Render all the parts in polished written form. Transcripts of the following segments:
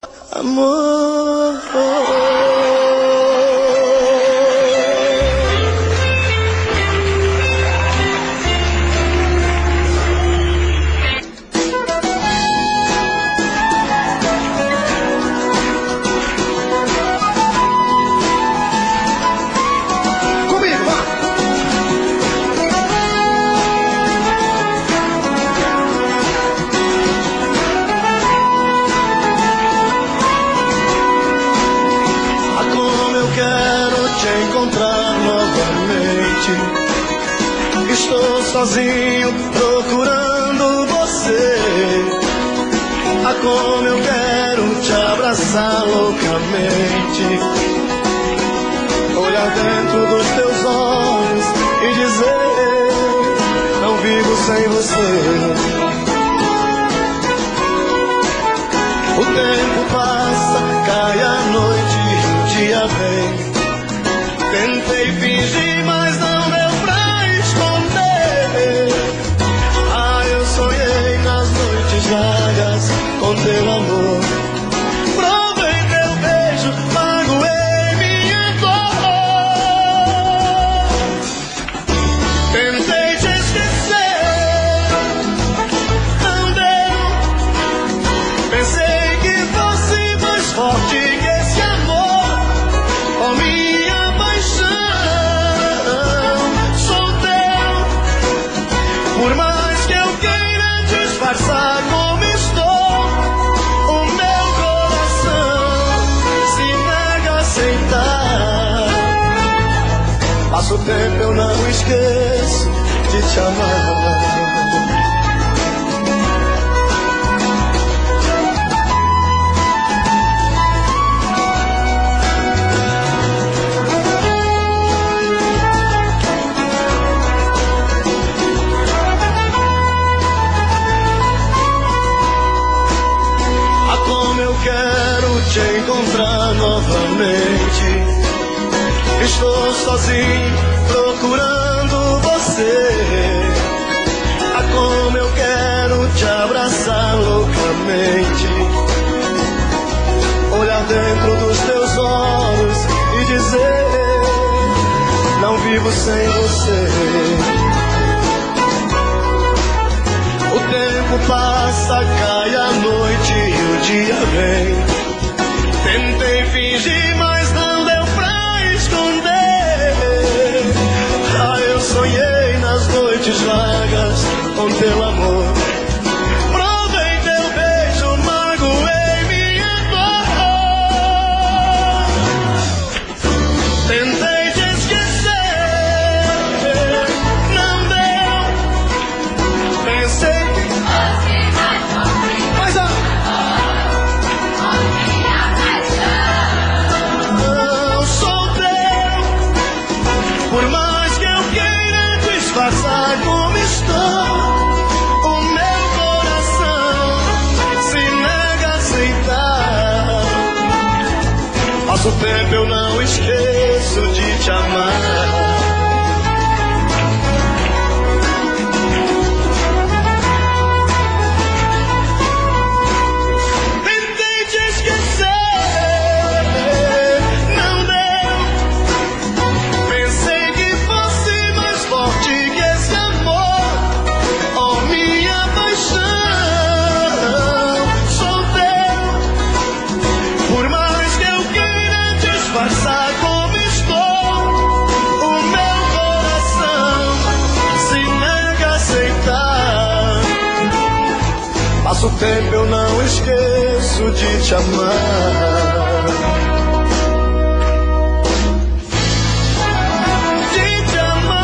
Amor, Comigo, vá! como eu quero te encontrar novamente. Estou sozinho procurando você. Ah, como eu quero te abraçar loucamente, olhar dentro dos teus olhos e dizer: não vivo sem você. O tempo passa, cai a noite e o dia vem. Tentei fingir, mas não deu pra esconder. Ah, eu sonhei nas noites vagas com teu amor. Provei teu beijo, magoei minha dor. Tentei te esquecer, não deu. Pensei que fosse mais forte que esse amor, oh minha paixão. Sou teu, por mais que eu queira disfarçar como estou, o meu coração se nega a aceitar. Passa o tempo, eu não esqueço de te amar. Quero te encontrar novamente. Estou sozinho procurando você. Ah, como eu quero te abraçar loucamente, olhar dentro dos teus olhos e dizer: não vivo sem você. O tempo passa, cai a noite e o dia vem. Tentei fingir, mas não deu pra esconder. Ah, eu sonhei nas noites vagas com teu amor. Provei teu beijo, magoei minha dor. Tentei te esquecer, não deu. Pensei que por mais que eu queira disfarçar como estou, o meu coração se nega a aceitar. Passa o tempo, eu não esqueço de te amar. Passa o tempo, eu não esqueço de te amar. De te amar.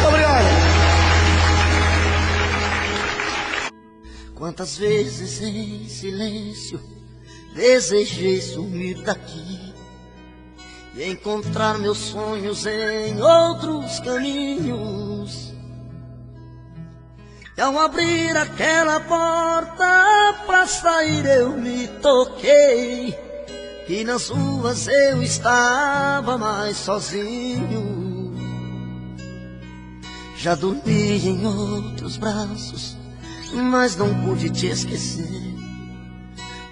Obrigado. Quantas vezes em silêncio desejei sumir daqui e encontrar meus sonhos em outros caminhos. E ao abrir aquela porta pra sair eu me toquei, que nas ruas eu estava mais sozinho. Já dormi em outros braços, mas não pude te esquecer.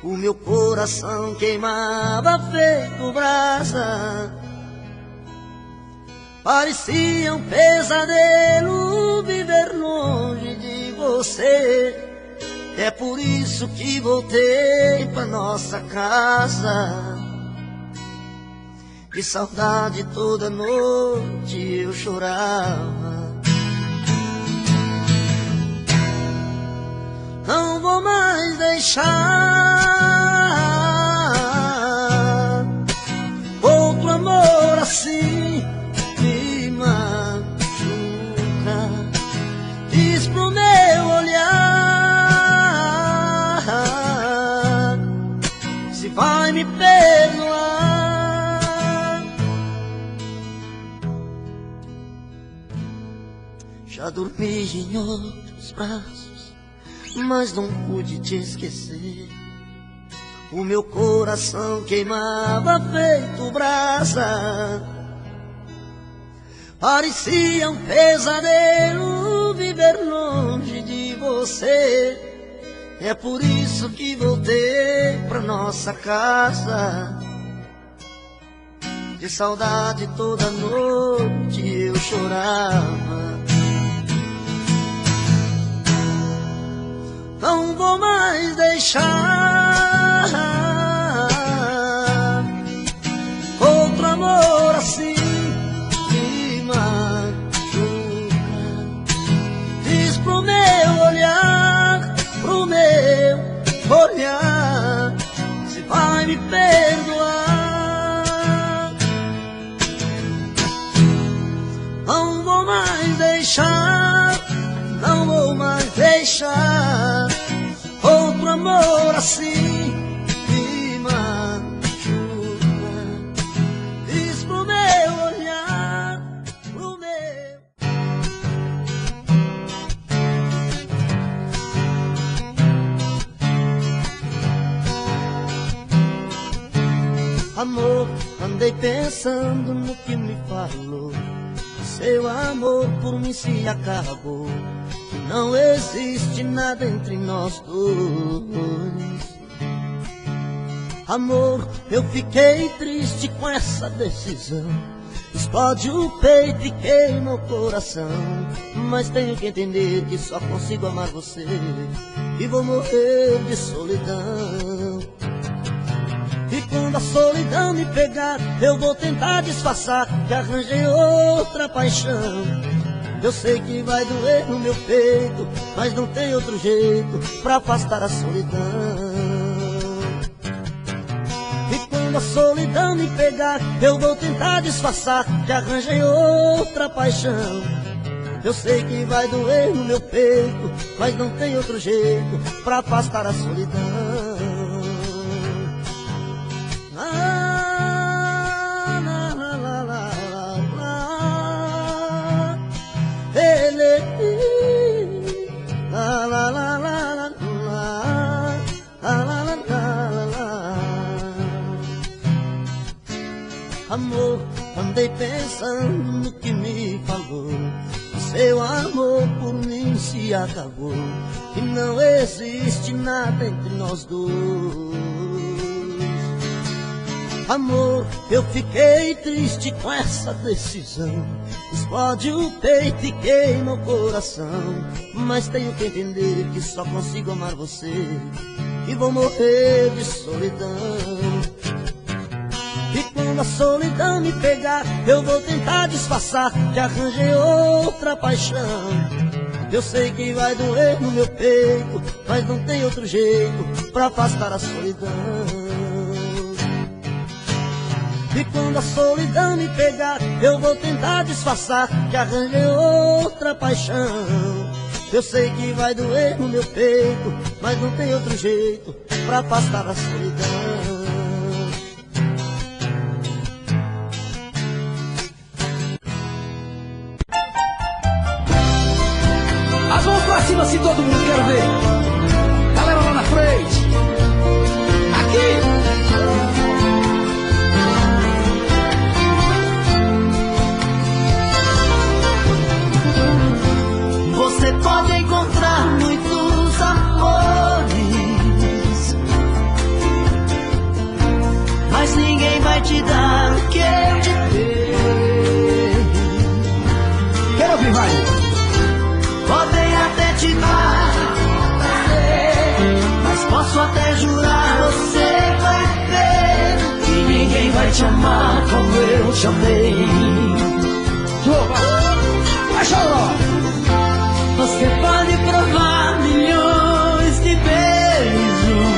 O meu coração queimava feito brasa. Parecia um pesadelo viver longe de você. É por isso que voltei pra nossa casa. De saudade toda noite eu chorava. Não vou mais deixar outro amor assim me machuca. Diz pro meu olhar se vai me perdoar. Já dormi em outros braços, mas não pude te esquecer. O meu coração queimava feito brasa. Parecia um pesadelo viver longe de você. É por isso que voltei pra nossa casa. De saudade toda noite eu chorava. Não vou mais deixar outro amor assim me machuca. Diz pro meu olhar se vai me perdoar. Não vou mais deixar, não vou mais deixar outro amor assim me machuca. Diz pro meu olhar, pro meu. Amor, andei pensando no que me falou. Seu amor por mim se acabou. Não existe nada entre nós dois. Amor, eu fiquei triste com essa decisão. Explode o peito e queima o coração. Mas tenho que entender que só consigo amar você e vou morrer de solidão. E quando a solidão me pegar, eu vou tentar disfarçar que arranjei outra paixão. Eu sei que vai doer no meu peito, mas não tem outro jeito pra afastar a solidão. E quando a solidão me pegar, eu vou tentar disfarçar que arranjei outra paixão. Eu sei que vai doer no meu peito, mas não tem outro jeito pra afastar a solidão. Amor, andei pensando no que me falou. Seu amor por mim se acabou e não existe nada entre nós dois. Amor, eu fiquei triste com essa decisão. Explode o peito e queima o coração. Mas tenho que entender que só consigo amar você e vou morrer de solidão. E quando a solidão me pegar, eu vou tentar disfarçar que arranjei outra paixão. Eu sei que vai doer no meu peito, mas não tem outro jeito pra afastar a solidão. E quando a solidão me pegar, eu vou tentar disfarçar que arranjei outra paixão. Eu sei que vai doer no meu peito, mas não tem outro jeito pra afastar a solidão. As mãos pra cima, assim todo mundo, quero ver. Galera lá na frente. Aqui. Você pode encontrar muitos amores, mas ninguém vai te dar o que eu te dei. Quero ouvir, vai. Podem até te dar prazer, mas posso até jurar, você vai ver que ninguém vai te amar como eu te amei. Vai, Choró. Você pode provar milhões de beijos,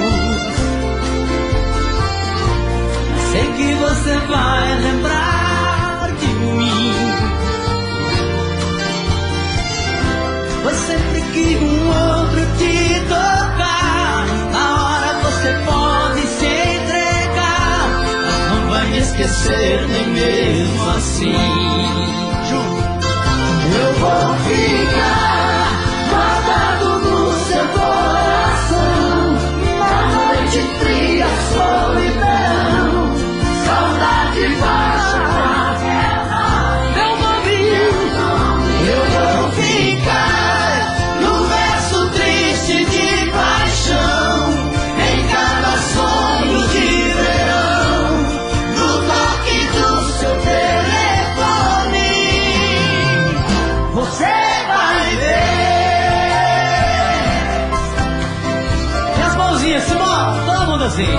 sei que você vai lembrar de mim. Pois sempre que um outro te tocar, na hora você pode se entregar, mas não vai me esquecer nem mesmo assim. Eu vou ficar guardado no seu coração, na noite fria, solidão, saudade baixa, meu nome. Eu vou ficar no verso triste de paixão, em cada sonho de verão, no toque do seu telefone. Você vai ver. E as mãozinhas, Simão, todo mundo assim.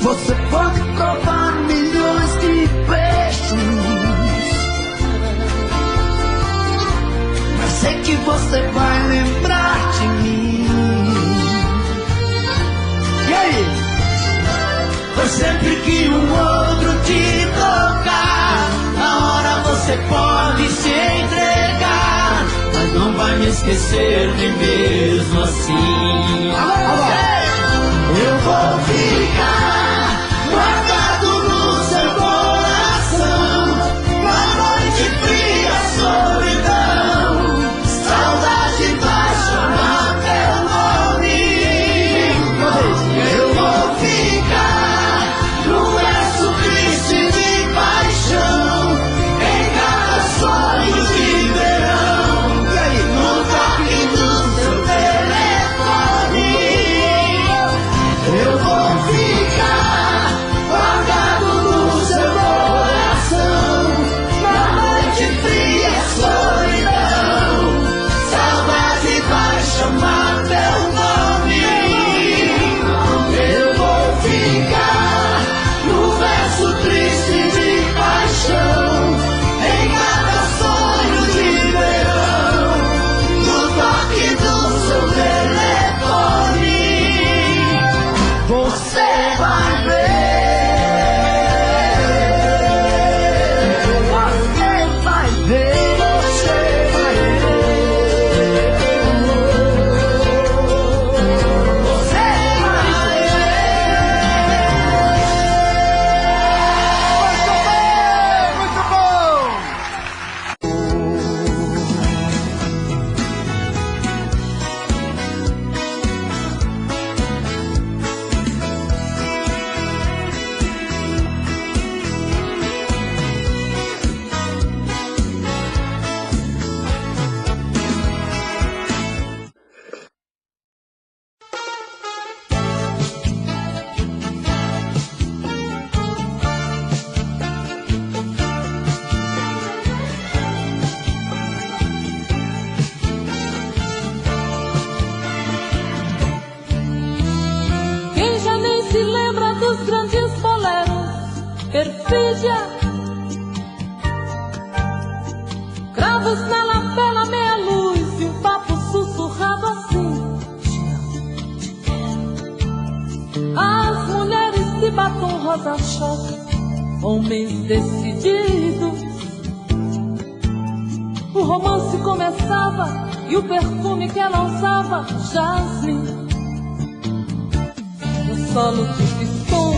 Você pode provar milhões de beijos, mas sei que você vai lembrar de mim. E aí? Pois sempre que um outro te tocar, na hora você pode se entregar, mas não vai me esquecer nem mesmo assim. Eu vou ficar guardado no seu coração, na noite fria, solidão, saudade vai chamar teu nome. Eu vou ficar no verso triste de paixão, em cada sonho de verão, no toque do seu telefone. Eu vou ficar guardado no seu coração, na noite fria, solidão, saudade vai chamar teu nome. Eu vou ficar no verso triste de paixão, em cada sonho de verão, no toque do seu telefone. Você vai ver, você vai ver, você vai ver, você vai ver. Muito bom, Quem já nem se lembra dos grandes boleros, perfídia, cravos na lapela, meia luz e um papo sussurrado assim. As mulheres de batom rosa-choque, homens decididos. O romance começava e o perfume que ela usava, jasmim. solo de pistão,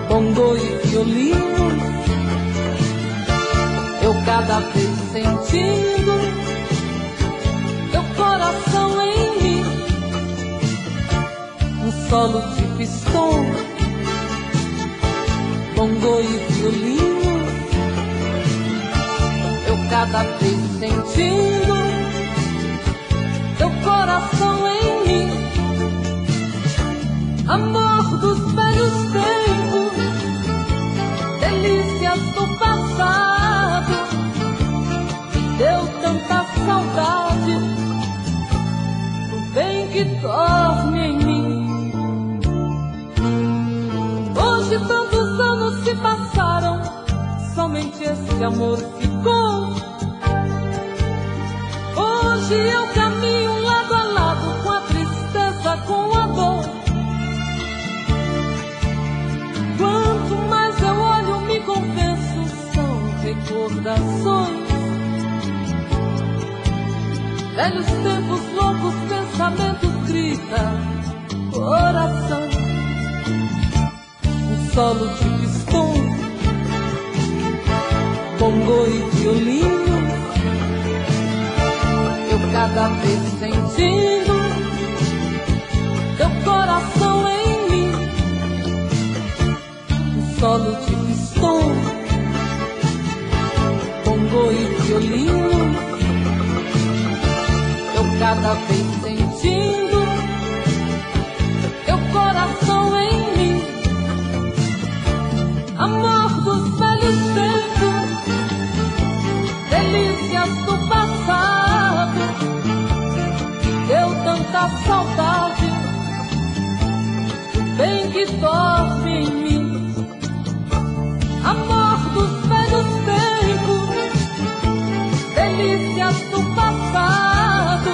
bongo e violino, eu cada vez sentindo teu coração em mim. Um solo de pistão, bongo e violino, eu cada vez sentindo teu coração em mim. Amor dos velhos tempos, delícias do passado, me deu tanta saudade do bem que dorme em mim. Hoje tantos anos se passaram, somente esse amor ficou. Hoje eu caminho lado a lado, com a tristeza, com a dor. Quanto mais eu olho, me convenço, são recordações. Velhos tempos loucos, pensamentos grita coração. Um solo de pistão, bongo e violino, eu cada vez sentindo teu coração em mim. Um solo de pistão, bongo e violino, eu cada vez sentindo teu coração em mim. Amor dos velhos tempos, delícias do passado, me deu tanta saudade do bem que dorme em mim. Amor dos velhos tempos, delícias do passado,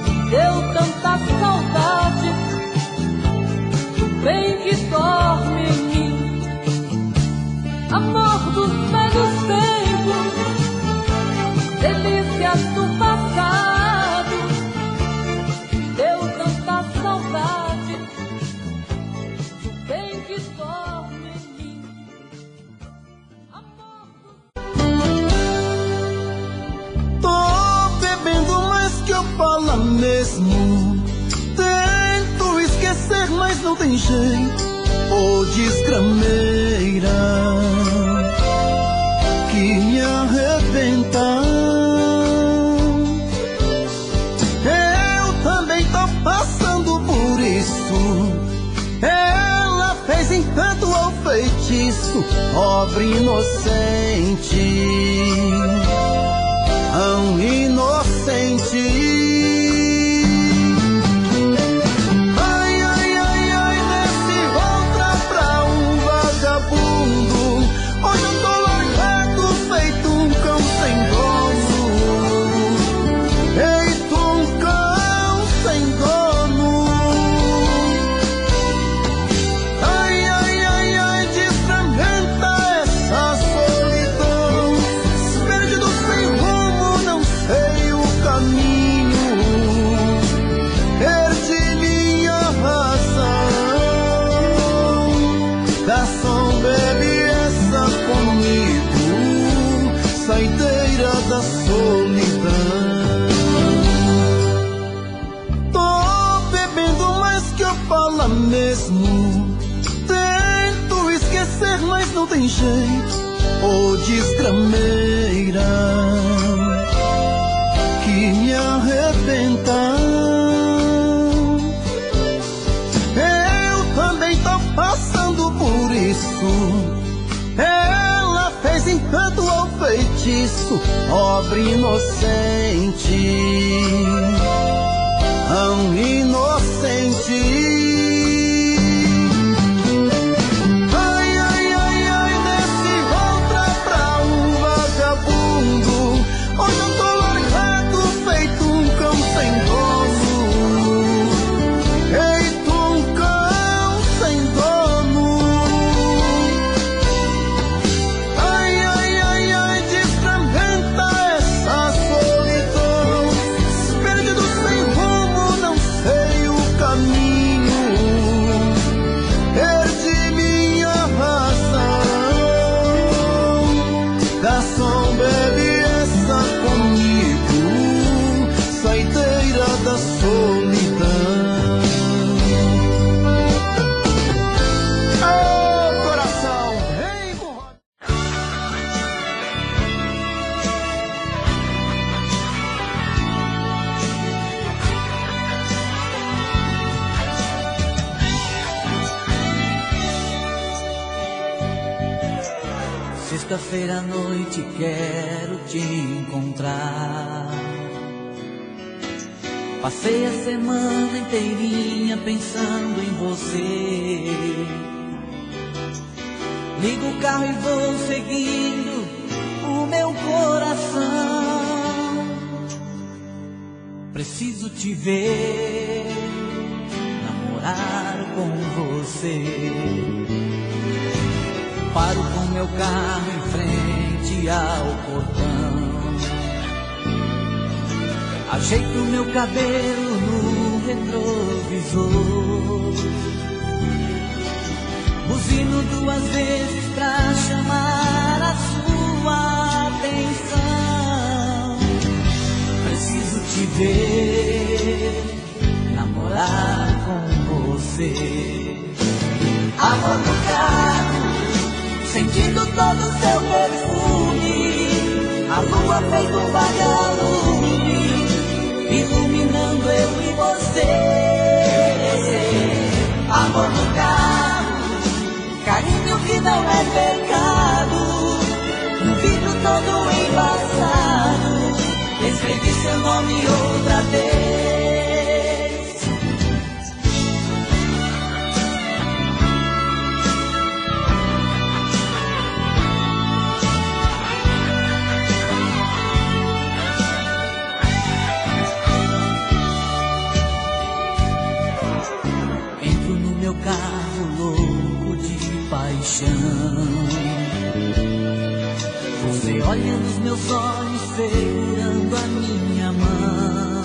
me deu tanta saudade do bem que dorme em mim. Amor dos velhos tempos, delícias do passado, me deu tanta saudade do bem que dorme em mim. Amor Tô bebendo mais que eu falo mesmo. Tento esquecer, mas não tem jeito. Ô desgrameira que me arrebenta. Eu também tô passando por isso. Ela fez encanto ao feitiço, pobre inocente, tão inocente. Hoje eu tô largado, feito um cão sem dono. Feito um cão sem dono. Ai, ai, ai, ai, desfragmenta essa solidão. Perdido sem rumo, não sei o caminho. Perdi minha razão. Garçom, bebe comigo, saideira da solidão. Tô bebendo mais que eu falo mesmo. Tento esquecer, mas não tem jeito. Ô desgrameira que me arrebenta. Eu também tô passando por isso. Ela fez encanto ao feitiço, pobre inocente, tão inocente. Ai, ai, ai, ai, desse outra pra um vagabundo. Hoje eu tô largado, feito um cão sem dono. Feito um cão sem dono. Ai, ai, ai, ai, desfragmenta essa solidão. Perdido sem rumo, não sei o caminho. Sexta-feira à noite quero te encontrar. Passei a semana inteirinha pensando em você. Ligo o carro e vou seguindo o meu coração. Preciso te ver, namorar com você. Paro com meu carro em frente ao portão. Ajeito meu cabelo no retrovisor. Buzino 2 vezes pra chamar a sua atenção. Preciso te ver, namorar com você. Amor no carro, sentindo todo o seu perfume. A lua fez um vagalume, iluminando eu e você. Amor no carro, carinho que não é pecado. Um vidro todo embaçado, escrevi seu nome outra vez. Carro louco de paixão, você olha nos meus olhos segurando a minha mão.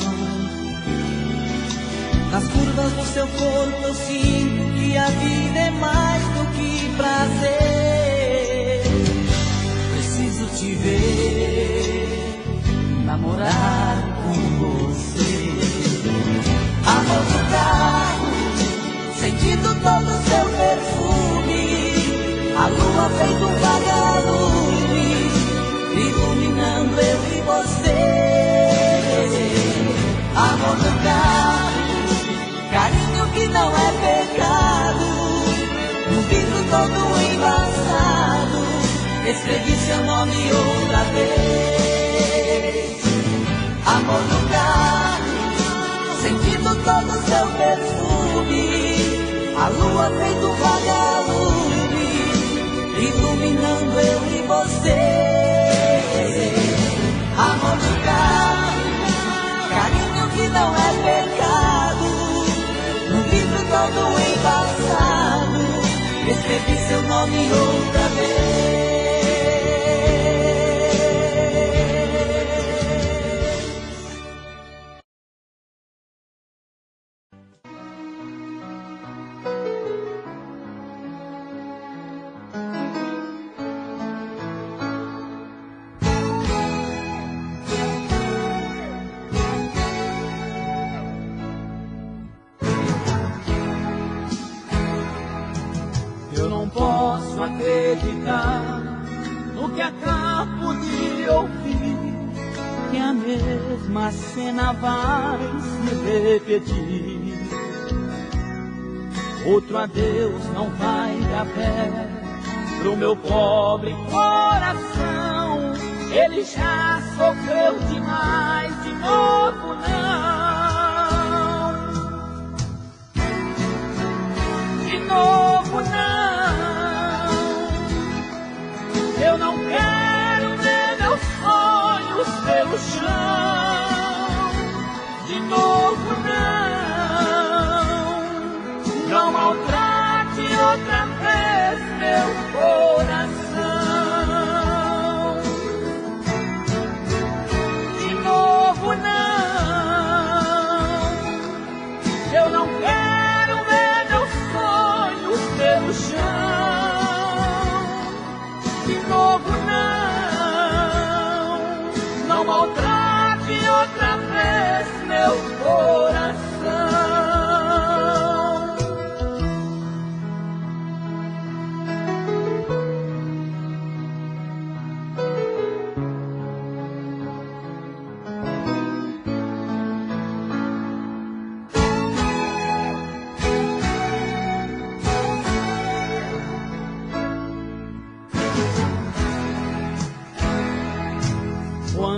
Nas curvas do seu corpo eu sinto que a vida é mais do que prazer. Preciso te ver, namorar com você. Amor do carro, sentindo todo o seu perfume. A lua fez um vagalume, iluminando eu e você. Amor no carro, carinho que não é pecado. Um vidro todo embaçado, escrevi seu nome outra vez. Amor no carro, sentindo todo o seu perfume. A lua fez um vagalume, iluminando eu e você. Amor no carro, carinho que não é pecado. Um vidro todo embaçado, escrevi seu nome outra vez. Posso acreditar no que acabo de ouvir, que a mesma cena vai se repetir. Outro adeus não vai dar pé pro meu pobre coração. Ele já sofreu demais, de novo não. De novo não. Eu não quero ver meus sonhos pelo chão. De novo não. Não maltrate outra vez meu coração. De novo não. Eu não quero ver meus sonhos pelo chão. De novo não maltrate outra vez meu coração.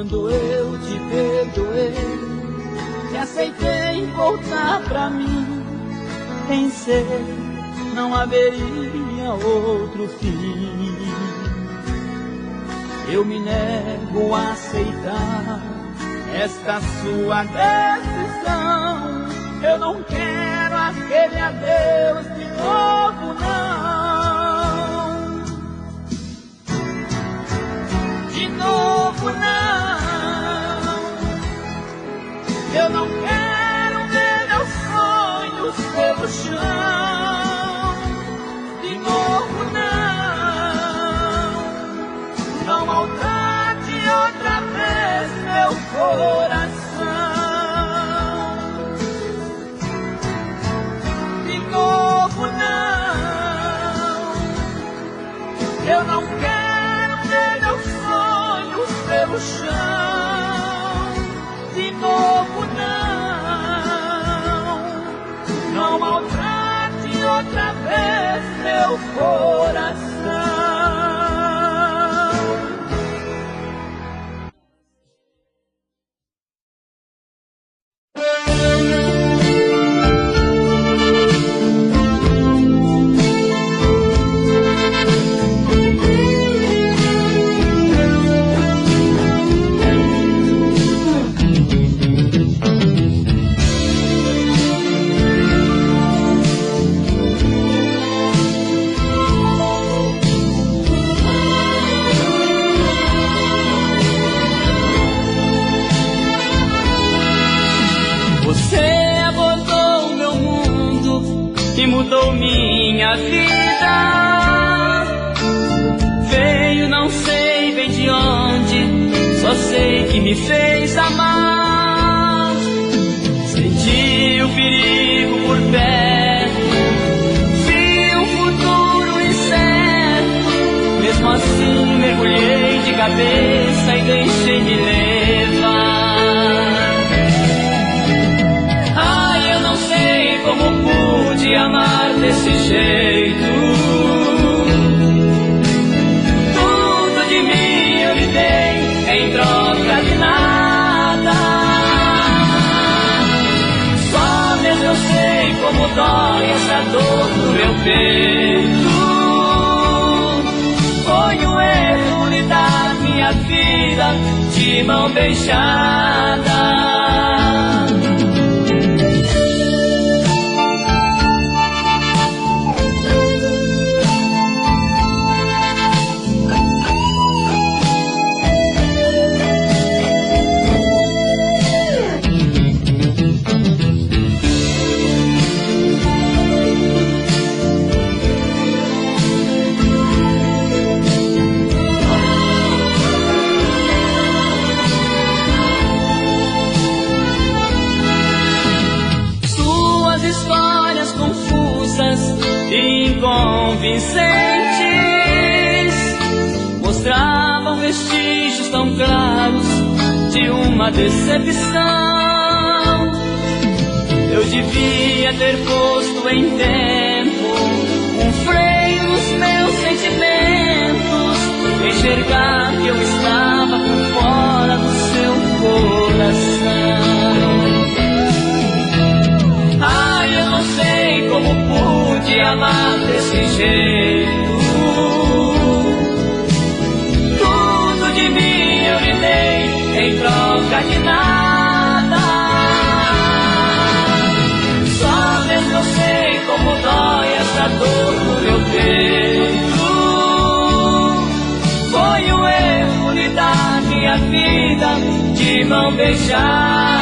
Quando eu te perdoei e aceitei voltar pra mim, pensei não haveria outro fim. Eu me nego a aceitar esta sua decisão. Eu não quero aquele adeus de novo, não. De novo, não. Eu não quero ver meus sonhos pelo chão. De novo, não. Não maltrate outra vez meu coração. De novo, não. Eu não quero ver meus sonhos pelo chão. De novo, não. Não maltrate outra vez meu coração. Mudou minha vida. Veio não sei bem de onde, só sei que me fez amar. Senti o perigo por perto, vi um futuro incerto. Mesmo assim mergulhei de cabeça e deixei me levar. Ai, eu não sei como pude amar desse jeito. Tudo de mim eu lhe dei em troca de nada. Só mesmo eu sei como dói essa dor no meu peito. Foi um erro lhe dar minha vida de mão beijada. Inconvincentes mostravam vestígios tão claros de uma decepção. Eu devia ter posto em tempo um freio nos meus sentimentos, enxergar que eu estava por fora do seu coração. Ai, eu não sei como pude amar desse jeito. Tudo de mim eu lhe dei em troca de nada. Só mesmo eu sei como dói essa dor no meu peito. Foi um erro lhe dar minha vida de mão beijada.